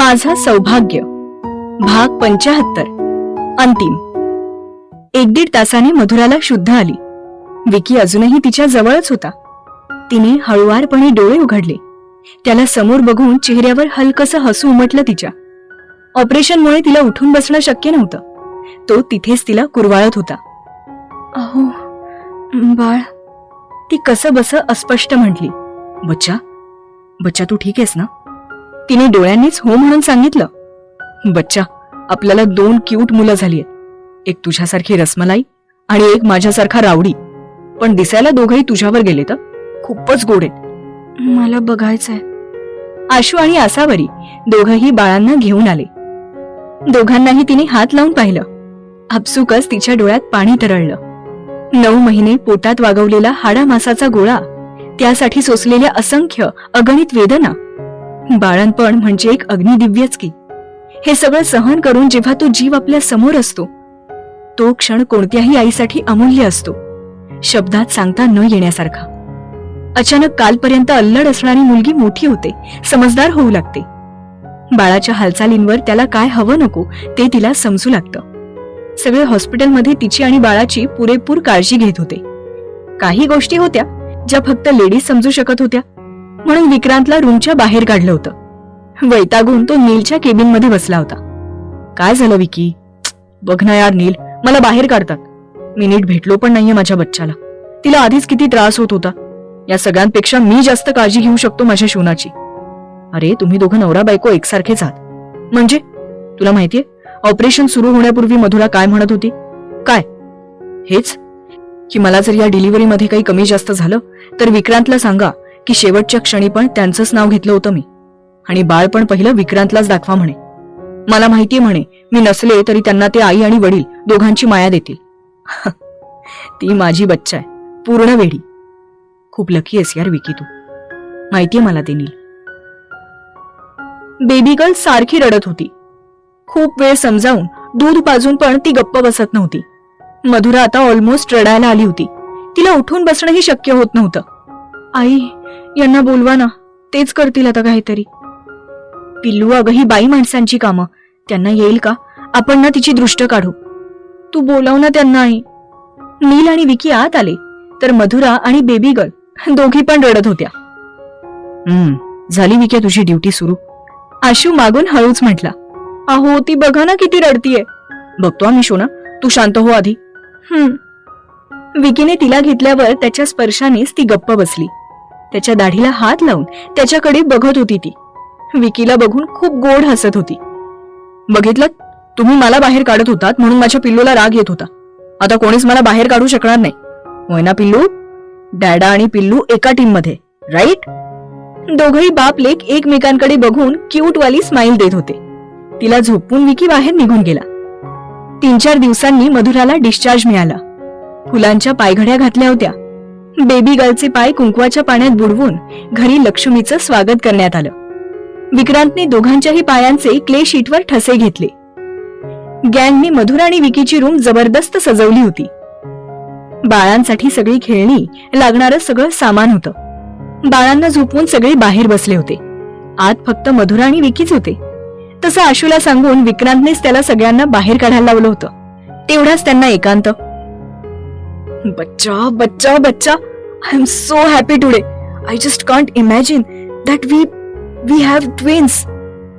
माझा सौभाग्य भाग 75 अंतिम। 1-1.5 तासाने मधुराला शुद्ध आली। विकी अजूनही तिच्या जवळच होता। तिने हळुवारपणे डोळे उघडले। त्याला समोर बघून चेहऱ्यावर हलकसं हसू उमटलं तिच्या। ऑपरेशनमुळे तिला उठून बसणं शक्य नव्हतं। तो तिथेच तिला कुरवाळत होता। अहो बाळ, ती कसं बसं अस्पष्ट म्हटली। बच्चा बच्चा, तू ठीक आहेस ना? तिने डोळ्यांनीच हो म्हणून सांगितलं। बच्चा, आपल्याला 2 क्यूट मुलं झाली आहेत। एक तुझ्यासारखी रसमलाई आणि एक माझ्यासारखा रावडी, पण दिसायला दोघंही तुझ्यावर गेले तर खूपच गोड आहेत। मला बघायचंय। आशू आणि आसावरी दोघंही बाळांना घेऊन आले। दोघांनाही तिने हात लावून पाहिलं। आपसुकच तिच्या डोळ्यात पाणी तरळलं। 9 महिने पोटात वागवलेला हाडामासाचा गोळा, त्यासाठी सोसलेल्या असंख्य अगणित वेदना। बाळणपण म्हणजे एक अग्निदिव्यच की। हे सगळं सहन करून जेव्हा तो जीव आपल्या समोर असतो, तो क्षण कोणत्याही आईसाठी अमूल्य असतो, शब्दात सांगता न येण्यासारखा। अचानक कालपर्यंत अल्लड असणारी मुलगी मोठी होते, समजदार होऊ लागते। बाळाच्या हालचालींवर त्याला काय हवं नको ते तिला समजू लागतं। सगळे हॉस्पिटलमध्ये तिची आणि बाळाची पुरेपूर काळजी घेत होते। काही गोष्टी होत्या ज्या फक्त लेडीज समजू शकत होत्या, म्हणून विक्रांतला रूमच्या बाहेर काढलं होतं। वैतागून तो नीलच्या केबिन मध्ये बसला होता। काय झालं विकी? बघ ना यार नील, मला बाहेर काढतात। मी नीट भेटलो पण नाहीये माझ्या बच्चाला। तिला आधीच किती त्रास होत होता। या सगळ्यांपेक्षा मी जास्त काळजी घेऊ शकतो माझ्या शोनाची। अरे तुम्ही दोघं नवरा बायको एकसारखेच आहात। म्हणजे तुला माहितीये ऑपरेशन सुरू होण्यापूर्वी मधुरा काय म्हणत होती? काय? हेच की मला जर या डिलिव्हरीमध्ये काही कमी जास्त झालं तर विक्रांतला सांगा की शेवटच्या क्षणी पण त्यांचंच नाव घेतलं होतं मी, आणि बाळ पण पहिलं विक्रांतलाच दाखवा म्हणे। मला माहितीये म्हणे मी नसले तरी त्यांना ते आई आणि वडील दोघांची माया देतील। ती माझी बच्चा आहे, पूर्ण वेडी। खूप लकी आहेस यार विकी तू, माहितीये मला ते नील। बेबी गर्ल सारखी रडत होती। खूप वेळ समजावून दूध पाजून पण ती गप्प बसत नव्हती। मधुरा आता ऑलमोस्ट रडायला आली होती। तिला उठून बसणंही शक्य होत नव्हतं। आई, यांना बोलवा ना, तेच करतील आता काहीतरी। पिल्लू, अगं ही बाई माणसांची कामं, त्यांना येईल का? आपण ना तिची दृष्ट काढू। तू बोलाव ना त्यांना आई। नील आणि विकी आत आले तर मधुरा आणि बेबी गर्ल दोघी पण रडत होत्या। झाली विकी तुझी ड्युटी सुरू? आशू मागून हळूच म्हटला। अहो ती बघा ना किती रडतीये। बघतो आम्ही शोना, तू शांत हो आधी। विकीने तिला घेतल्यावर त्याच्या स्पर्शानेच ती गप्प बसली। त्याच्या दाढीला हात लावून त्याच्याकडे बघत होती ती। विकीला बघून खूप गोड हसत होती। बघितलं, तुम्ही मला बाहेर काढत होतात म्हणून माझ्या पिल्लूला राग येत होता। आता कोणीच मला बाहेर काढू शकणार नाही, होय ना पिल्लू? डॅडा आणि पिल्लू एका टीम मध्ये, राईट? दोघही बाप लेक एकमेकांकडे बघून क्यूट वाली स्माइल देत होते। तिला झोपून विकी बाहेर निघून गेला। 3-4 दिवसांनी मधुराला डिस्चार्ज मिळाला। फुलांच्या पायघड्या घातल्या होत्या। बेबी गर्लचे पाय कुंकवाच्या पाण्यात बुडवून घरी लक्ष्मीचं स्वागत करण्यात आलं। विक्रांतने दोघांच्याही पायांचे क्ले शीटवर ठसे घेतले। गँगने मधुरा आणि विकीची रूम जबरदस्त सजवली होती। बाळांसाठी सगळी खेळणी, लागणारं सगळं सामान होतं। बाळांना झोपवून सगळे बाहेर बसले होते। आत फक्त मधुरा आणि विकीच होते। तसं आशूला सांगून विक्रांतनेच त्याला सगळ्यांना बाहेर काढायला लावलं होतं। तेवढाच त्यांना एकांत। बच्चा बच्चा बच्चा, I am so happy today. I just can't imagine that we have twins.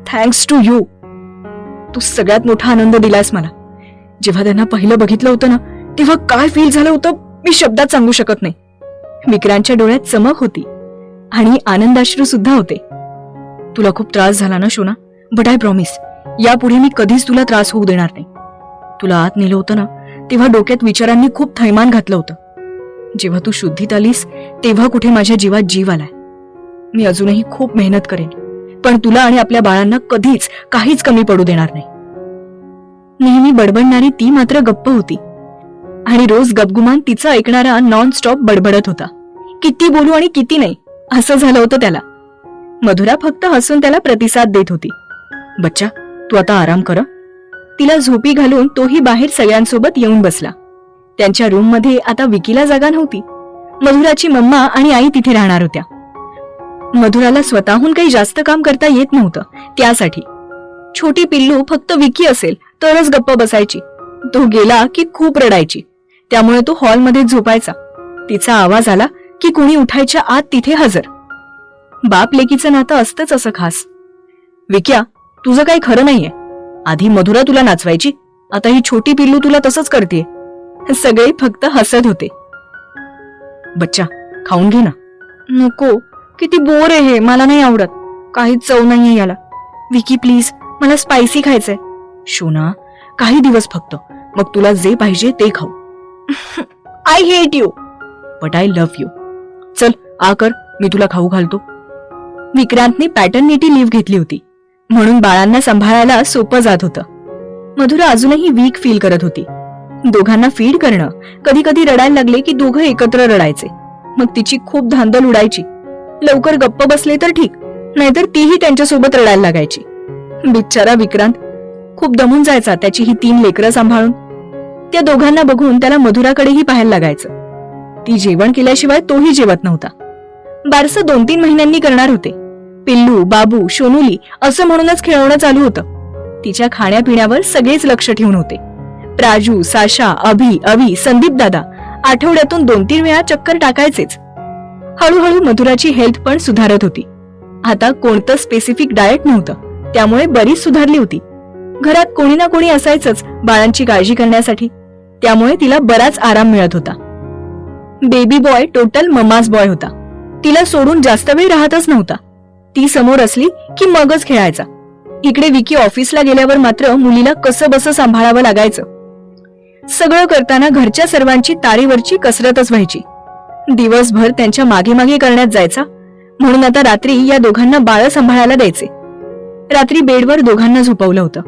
Thanks to you. तू सगळ्यात मोठा आनंद दिलास मला. जेव्हा त्यांना पहिलं बघितलं होतं ना, तेव्हा काय फील झालं होतं मी शब्दात सांगू शकत नाही. विक्रांतच्या डोळ्यात चमक होती आणि आनंदाश्रू सुद्धा होते. तुला खूप त्रास झाला ना शोना, बट आय प्रॉमिस यापुढे मी कधीच तुला त्रास होऊ देणार नाही. तुला आत नेलं होतं ना, तेव्हा डोक्यात विचारांनी खूप थैमान घातलं होतं. जेव्हा तू शुद्धीत आलीस तेव्हा कुठे माझ्या जीवात जीव आलाय. मी अजूनही खूप मेहनत करेन, पण तुला आणि आपल्या बाळांना कधीच काहीच कमी पडू देणार नाही. नेहमी बडबडणारी ती मात्र गप्प होती आणि रोज गपगुमान तिचं ऐकणारा नॉन स्टॉप बडबडत होता. किती बोलू आणि किती नाही असं झालं होतं त्याला. मधुरा फक्त हसून त्याला प्रतिसाद देत होती. बच्चा, तू आता आराम कर. तिला झोपी घालून तोही बाहेर सगळ्यांसोबत येऊन बसला. त्यांच्या रूम मध्ये आता विकीला जागा नव्हती. मधुराची मम्मा आणि आई तिथे राहणार होत्या. मधुराला स्वतःहून काही जास्त काम करता येत नव्हतं, त्यासाठी छोटी पिल्लू फक्त विकी असेल तरच गप्प बसायची. तो गेला की खूप रडायची. त्यामुळे तो हॉलमध्ये झोपायचा. तिचा आवाज आला की कुणी उठायच्या आत तिथे हजर. बाप लेकीचं नातं असतंच असं खास. विक्या, तुझं काही खरं नाहीये. आधी मधुरा तुला नाचवायची, आता ही छोटी पिल्लू तुला तसंच करतेय. सगळे फक्त हसत होते. बच्चा, खाऊन घे ना. नको, किती बोर आहे हे, मला नाही आवडत. काहीच चव नाहीये याला. विकी प्लीज, मला स्पायसी खायचंय. शोना, काही दिवस फक्त, मग तुला जे पाहिजे ते खाऊ. I hate you but I love you. चल आ कर, मी तुला खाऊ घालतो. विक्रांतने पॅटर्निटी लीव्ह घेतली होती म्हणून बाळांना सांभाळायला सोपं जात होतं. मधुरा अजूनही वीक फील करत होती. दोघांना फीड करणं, कधी कधी रडायला लागले की दोघं एकत्र रडायचे. मग तिची खूप धांदल उडायची. लवकर गप्प बसले तर ठीक, नाहीतर तीही त्यांच्यासोबत रडायला लागायची. बिचारा विक्रांत खूप दमून जायचा त्याची ही 3 लेकरं सांभाळून. त्या दोघांना बघून त्याला मधुराकडेही पाहायला लागायचं. ती जेवण केल्याशिवाय तोही जेवत नव्हता. बारसं 2-3 महिन्यांनी करणार होते. पिल्लू, बाबू, सोनुली असं म्हणूनच खेळवणं चालू होतं. तिच्या खाण्यापिण्यावर सगळेच लक्ष ठेवून होते. प्राजू, साशा, अभि, संदीप दादा आठवड्यातून 2-3 वेळा चक्कर टाकायचेच. हळूहळू मधुराची हेल्थ पण सुधारत होती. आता कोणतं स्पेसिफिक डाएट नव्हतं, त्यामुळे बरीच सुधारली होती. घरात कोणी ना कोणी असायचंच बाळांची काळजी करण्यासाठी, त्यामुळे तिला बराच आराम मिळत होता. Baby boy total mama's boy होता. तिला सोडून जास्त वेळ राहतच नव्हता. ती समोर असली की मगच खेळायचा. इकडे विकी ऑफिसला गेल्यावर मात्र मुलीला कसं बसं सांभाळावं लागायचं. सगळं करताना घरच्या सर्वांची तारेवरची कसरतच व्हायची. दिवसभर त्यांच्या मागे मागे करण्यात जायचा, म्हणून आता रात्री या दोघांना बाळ सांभाळायला द्यायचे. रात्री बेडवर दोघांना झोपवलं होतं.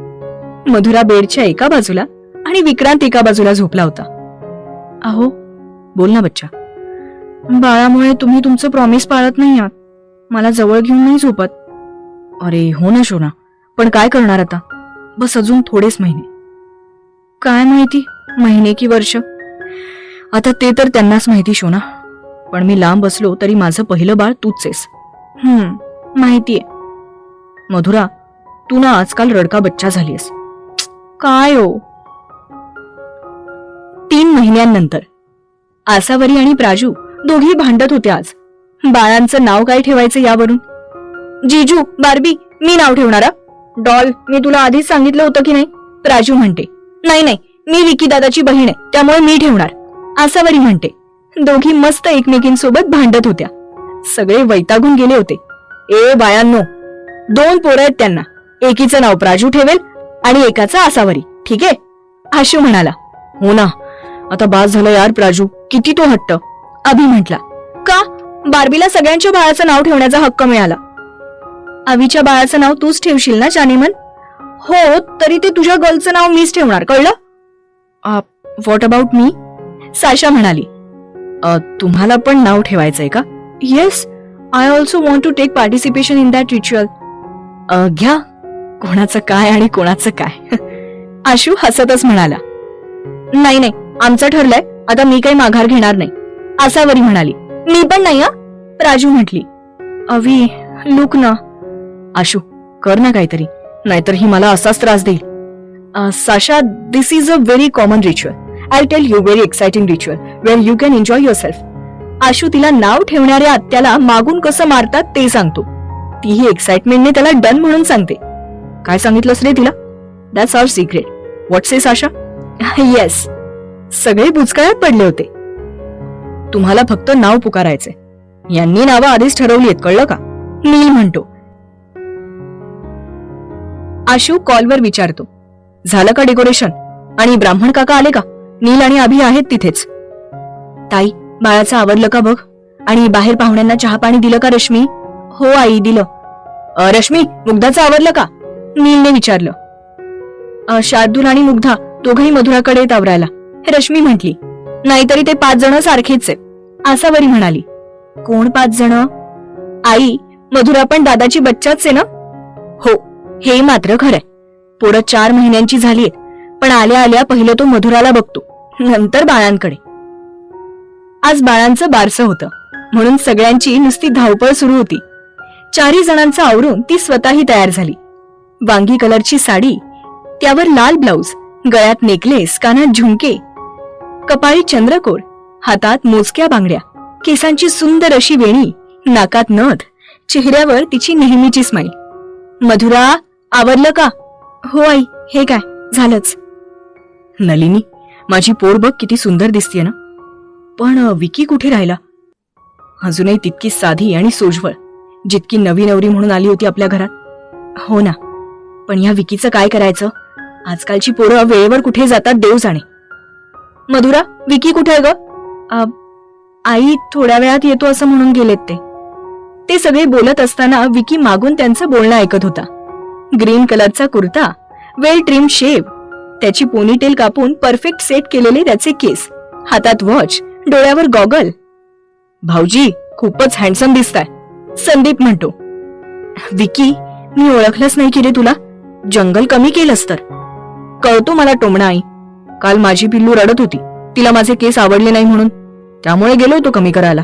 मधुरा बेडच्या एका बाजूला आणि विक्रांत एका बाजूला झोपला होता. अहो, बोल ना बच्चा. बाळामुळे तुम्ही तुमचं प्रॉमिस पाळत नाही आहात. मला जवळ घेऊन नाही झोपत. अरे हो ना शोना, पण काय करणार आता. बस अजून थोडेच महिने. काय माहिती महिने की वर्ष, आता ते तर त्यांनाच माहिती शोना. पण मी लांब असलो तरी माझं पहिलं बाळ तूच आहेस. माहितीये. मधुरा, तू ना आजकाल रडका बच्चा झालीस. काय हो. 3 महिन्यांनंतर आसावरी आणि प्राजू दोघी भांडत होते आज. बाळांचं नाव काय ठेवायचं यावरून. जीजू, बार्बी, मी नाव ठेवणारा. डॉल, मी तुला आधीच सांगितलं होतं की नाही. प्राजू म्हणते. नाही नाही, मी विकी दादाची बहीण आहे, त्यामुळे मी ठेवणार. आसावरी म्हणते. दोघी मस्त एकमेकींसोबत भांडत होत्या. सगळे वैतागून गेले होते. ए बायांनो, 2 पोरं आहेत त्यांना. एकीचं नाव प्राजू ठेवेल आणि एकाचं आसावरी, ठीक आहे. आशू म्हणाला. हो ना, आता बास झालं यार प्राजू, किती तो हट्ट. अभि म्हटला. का? बार्बीला सगळ्यांच्या बाळाचं नाव ठेवण्याचा हक्क मिळाला. अभिच्या बाळाचं नाव तूच ठेवशील ना जानेमन. हो, तरी ते तुझ्या गर्लचं नाव मीच ठेवणार, कळलं. What about me? साशा म्हणाली. तुम्हाला पण नाव ठेवायचंय का? Yes, I also want to take participation in that ritual. घ्या, कोणाचं काय आणि कोणाचं काय. आशू हसतच म्हणाला. नाही नाही, आमचं ठरलंय, आता मी काही माघार घेणार नाही. आसावरी म्हणाली. मी पण नाही. प्राजू म्हटली. अवी, लुक ना. आशू, कर ना काहीतरी, नाहीतर ही मला असाच त्रास देईल. Sasha, this is a very common ritual. I tell you very exciting ritual where you can enjoy yourself. Ashu तिला नाव ठेवणाऱ्या आत्याला मागून कसं मारतात ते सांगतो. तीही एक्साइटमेंटने त्याला डन म्हणून सांगते. काय सांगितलंस रे तिला? That's our secret. What say Sasha? Yes. सगळे बुचकळ्यात पडले होते. तुम्हाला फक्त नाव पुकारायचे. यांनी नावं आधीच ठरवली आहेत, कळलं का? नील म्हणतो. आशू कॉलवर विचारतो. झालं का डेकोरेशन? आणि ब्राह्मण काका आले का? नील आणि अभि आहेत तिथेच. ताई, बाळाचं आवडलं का बघ. आणि बाहेर पाहुण्यांना चहा पाणी दिलं का रश्मी? हो आई, दिलं. रश्मी, मुग्धाचं आवडलं का? नीलने विचारलं. शार्दूल आणि मुग्धा दोघंही मधुराकडे येत आवरायला, रश्मी म्हटली. नाहीतरी ते 5 जण सारखेच आहेत. आसावरी म्हणाली. कोण 5 जण? आई, मधुरा पण दादाची बच्चाच आहे ना? हो, हे मात्र खरंय. पोरं 4 महिन्यांची झालीयत, पण आल्या आल्या पहिलं तो मधुराला बघतो, नंतर बाळांकडे. आज बाळांचं बारसं होतं, म्हणून सगळ्यांची नुसती धावपळ सुरू होती. 4ही जणांचं आवरून ती स्वतःही तयार झाली. वांगी कलरची साडी, त्यावर लाल ब्लाऊज, गळ्यात नेकलेस, कानात झुमके, कपाळी चंद्रकोर, हातात मोजक्या बांगड्या, केसांची सुंदर अशी वेणी, नाकात नथ, चेहऱ्यावर तिची नेहमीची स्माईल. मधुरा, आवरलं का? हो आई, हे काय झालंच. नलिनी, माझी पोर बघ किती सुंदर दिसतीये ना, पण विकी कुठे राहिला? अजूनही तितकी साधी आणि सोज्वळ, जितकी नवी नवरी म्हणून आली होती आपल्या घरात. हो ना, पण या विकीचं काय करायचं? आजकालची पोरं वेळेवर कुठे जातात देव जाणे. मधुरा, विकी कुठे आहे ग? आई थोड्या वेळात येतो असं म्हणून गेलेत ते सगळे बोलत असताना विकी मागून त्यांचं बोलणं ऐकत होता. ग्रीन कलरचा कुर्ता, वेल ट्रिम शेव, त्याची पोनीटेल कापून परफेक्ट सेट केलेले त्याचे केस, हातात वॉच, डोळ्यावर गॉगल. भाऊजी खूपच हँडसम दिसताय, संदीप म्हणतो. विकी, मी ओळखलंच नाही की रे तुला. जंगल कमी केलंस तर. कळतो मला टोमणा आई. काल माझी पिल्लू रडत होती, तिला माझे केस आवडले नाही म्हणून, त्यामुळे गेलो होतो कमी करायला.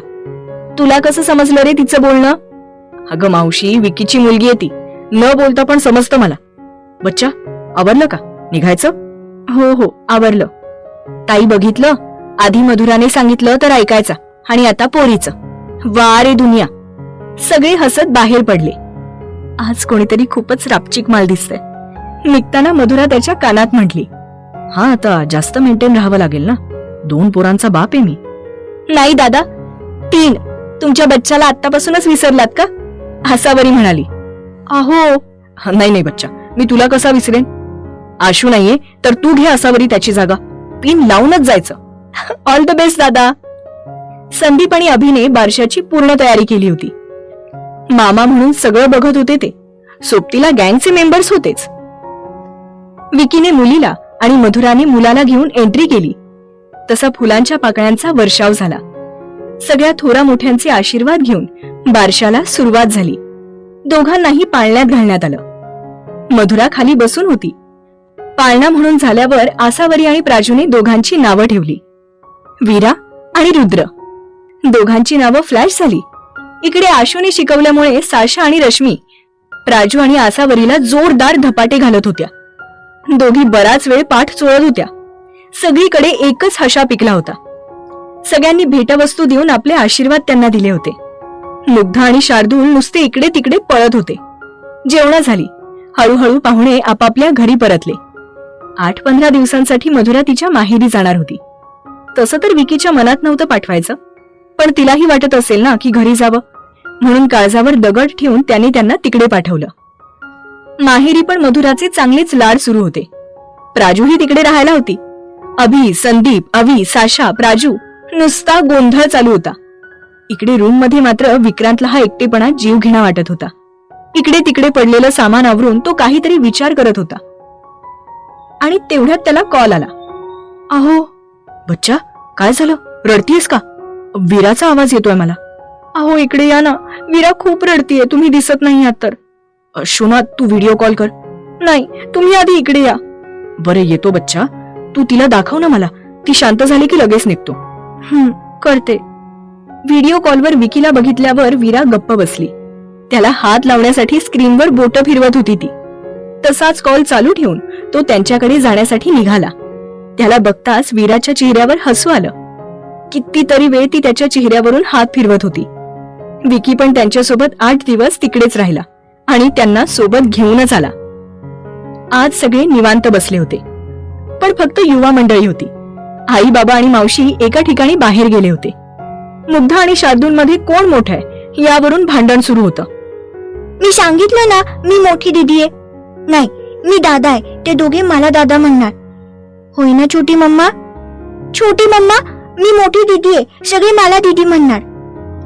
तुला कसं समजलं रे तिचं बोलणं? अगं मावशी, विकीची मुलगी आहे ती, न बोलता पण समजतं मला. बच्चा, आवरलं का? निघायचं? हो हो, आवरलं. ताई बघितलं, आधी मधुराने सांगितलं तर ऐकायचा, आणि आता पोरीचं. वा रे दुनिया. सगळे हसत बाहेर पडले. आज कोणीतरी खूपच रापचिक माल दिसतंय. निघताना मधुरा त्याच्या कानात म्हटली, हा आता जास्त मेंटेन राहावं लागेल ना, 2 पोरांचा बाप आहे मी. नाही दादा, 3. तुमच्या बच्चाला आत्तापासूनच विसरलात का? हसावरी म्हणाली. अहो नाही बच्चा, मी तुला कसा विसरेन? आशू नाहीये तर तू घे असावरी त्याची जागा. पिन लावूनच जायचं. ऑल द बेस्ट दादा. संदीप आणि अभिने बारशाची पूर्ण तयारी केली होती. मामा म्हणून सगळं बघत होते ते. सोबतीला गँगचे मेंबर्स होतेच. विकीने मुलीला आणि मधुराने मुलाला घेऊन एंट्री केली. तसा फुलांच्या पाकळ्यांचा वर्षाव झाला. सगळ्या थोरा मोठ्यांचे आशीर्वाद घेऊन बारशाला सुरुवात झाली. दोघांनाही पाळण्यात घालण्यात आलं. मधुरा खाली बसून होती. पाळणा म्हणून झाल्यावर आसावरी आणि प्राजूने दोघांची नावं ठेवली, वीरा आणि रुद्र. दोघांची नावं फ्लॅश झाली. इकडे आशूने शिकवल्यामुळे साशा आणि रश्मी प्राजू आणि आसावरीला जोरदार धपाटे घालत होत्या. दोघी बराच वेळ पाठ चोळत होत्या. सगळीकडे एकच हशा पिकला होता. सगळ्यांनी भेटवस्तू देऊन आपले आशीर्वाद त्यांना दिले होते. मुग्धा आणि शार्दूल नुसते इकडे तिकडे पळत होते. जेवणं झाली. हळूहळू पाहुणे आपापल्या घरी परतले. 8-15 दिवसांसाठी मधुरा तिच्या माहेरी जाणार होती. तसं तर विकीच्या मनात नव्हतं पाठवायचं, पण तिलाही वाटत असेल ना की घरी जावं, म्हणून काळजावर दगड ठेवून त्यांनी त्यांना तिकडे पाठवलं. माहेरी पण मधुराचे चांगलेच लाड सुरू होते. प्राजूही तिकडे राहायला होती. अभि, संदीप, अवी, साशा, प्राजू नुसता गोंधळ चालू होता. इकडे रूम मध्ये मात्र विक्रांतला हा एकटेपणा जीव घेणा वाटत होता. इकडे तिकडे पडलेलं सामान आवरून तो काहीतरी विचार करत होता. आणि तेवढ्यात त्याला कॉल आला. अहो बच्चा, काय झालं? रडतीयस का? वीराचा आवाज येतोय मला. अहो इकडे या ना, वीरा खूप रडतीये, तुम्ही दिसत नाही आहात तर. शोना, तू व्हिडिओ कॉल कर. नाही, तुम्ही आधी इकडे या. बरं येतो बच्चा, तू तिला दाखव ना मला, ती शांत झाली की लगेच निघतो. करते. व्हिडिओ कॉलवर विकीला बघितल्यावर वीरा गप्प बसली. त्याला हात लावण्यासाठी स्क्रीनवर बोटं फिरवत होती ती. तसाच कॉल चालू ठेवून तो त्यांच्याकडे जाण्यासाठी निघाला. त्याला बघताच वीराच्या चेहऱ्यावर हसू आलं. कितीतरी वेळ ती त्याच्या चेहऱ्यावरून हात फिरवत होती. विकी पण त्यांच्यासोबत 8 दिवस तिकडेच राहिला आणि त्यांना सोबत घेऊनच आला. आज सगळे निवांत बसले होते, पण फक्त युवा मंडळी होती. आई, बाबा आणि मावशी एका ठिकाणी बाहेर गेले होते. मुग्धा आणि शार्दूलमध्ये कोण मोठं आहे यावरून भांडण सुरू होतं. मी सांगितलं ना, मी मोठी दीदी आहे. नाही, मी दादा आहे. ते दोघे मला दादा म्हणणार. होय ना छोटी मम्मा? छोटी मम्मा, मी मोठी दीदी आहे. सगळे मला दीदी म्हणणार.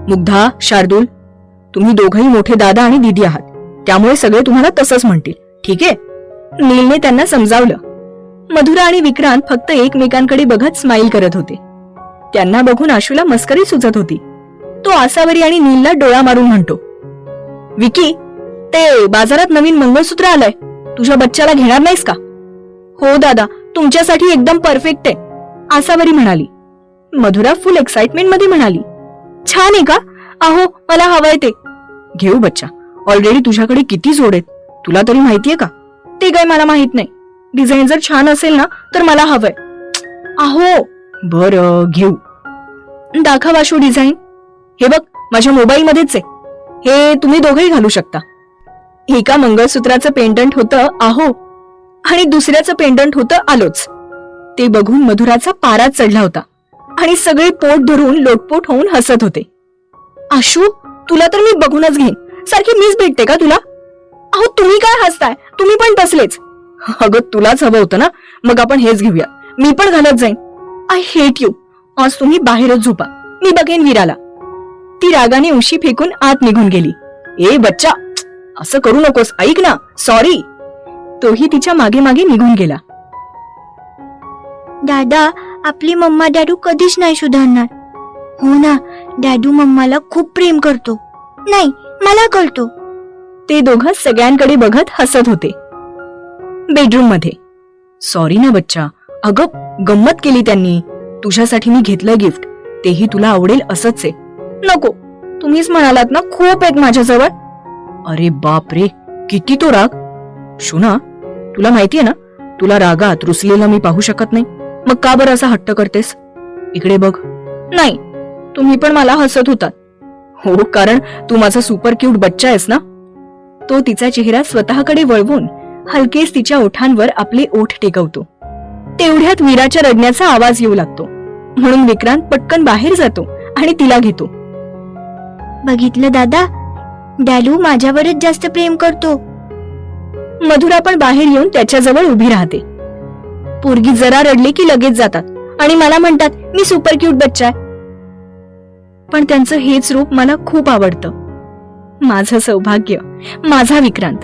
मुग्धा, शार्दूल, तुम्ही दोघंही मोठे दादा आणि दीदी आहात, त्यामुळे सगळे तुम्हाला तसंच म्हणतील, ठीक आहे? नीलने त्यांना समजावलं. मधुरा आणि विक्रांत फक्त एकमेकांकडे बघत स्माईल करत होते. त्यांना बघून आशूला मस्करी सुचत होती. तो आसावरी आणि नीलला डोळा मारून म्हणतो, विकी, ते बाजारात नवीन मंगळसूत्र आलंय, तुझ्या बच्चाला घेणार नाहीस का? हो दादा, तुमच्यासाठी एकदम परफेक्ट आहे, आसावरी म्हणाली. मधुरा फुल एक्साइटमेंट मध्ये म्हणाली, छान आहे का? अहो मला हवंय ते. घेऊ बच्चा, ऑलरेडी तुझ्याकडे किती जोड आहेत, तुला तरी माहितीये का? ते काय मला माहित नाही. डिझाईन जर छान असेल ना तर मला हवंय. अहो बरं घेऊ. दाखव आशू डिझाईन. हे बघ माझ्या मोबाईल मध्येच आहे. हे तुम्ही दोघेही घालू शकता. एका मंगळसूत्राचं पेंडंट होतं आहो आणि दुसऱ्याचं पेंडंट होतं आलोच. ते बघून मधुराचा पाराच चढला होता आणि सगळे पोट धरून लोटपोट होऊन हसत होते. आशू तुला तर मी बघूनच घेईन. सारखी मीच भेटते का तुला? अहो तुम्ही काय हसताय? तुम्ही पण तसलेच. अगं तुलाच हवं होतं ना, मग आपण हेच घेऊया. मी पण घालत जाईन. I hate you. आज तुम्ही बाहेरच झोपा. मी बघेन वीराला. ती रागाने उशी फेकून आत निघून गेली. ए बच्चा असं करू नकोस. ऐक ना. सॉरी. तोही तिच्या मागे मागे निघून गेला. दादा आपली मम्मा डॅडू कधीच नाही सुधारणार. हो ना, डॅडू मम्माला खूप प्रेम करतो. नाही मला कळतो. ते दोघं सगळ्यांकडे बघत हसत होते. बेडरूम मध्ये. सॉरी ना बच्चा. अगं गंमत केली त्यांनी. तुझ्यासाठी मी घेतलं गिफ्ट. तेही तुला आवडेल असंच आहे. नको. तुम्हीच म्हणालात ना खूप आहेत माझ्याजवळ. अरे बाप रे किती तो राग. शुना तुला माहितीये ना, तुला रागात रुसलेला मी पाहू शकत नाही. मग का बरं असा हट्ट करतेस? इकडे बघ. नाही तुम्ही पण मला हसत होतात. हो कारण तू माझा सुपर क्यूट बच्चा आहेस ना. तो तिचा चेहरा स्वतःकडे वळवून हलकेच तिच्या ओठांवर आपले ओठ टेकवतो. तेवढ्यात वीराच्या रडण्याचा आवाज येऊ लागतो. म्हणून विक्रांत पटकन बाहेर जातो आणि तिला घेतो. बघितलं दादा, डॅडू माझ्यावरच जास्त प्रेम करतो. मधुरा पण बाहेर येऊन त्याच्याजवळ उभी राहते. पोरगी जरा रडली की लगेच जातात आणि मला म्हणतात मी सुपर क्यूट बच्चा आहे. पण त्यांचं हेच रूप मला खूप आवडतं. माझं सौभाग्य, माझा विक्रांत.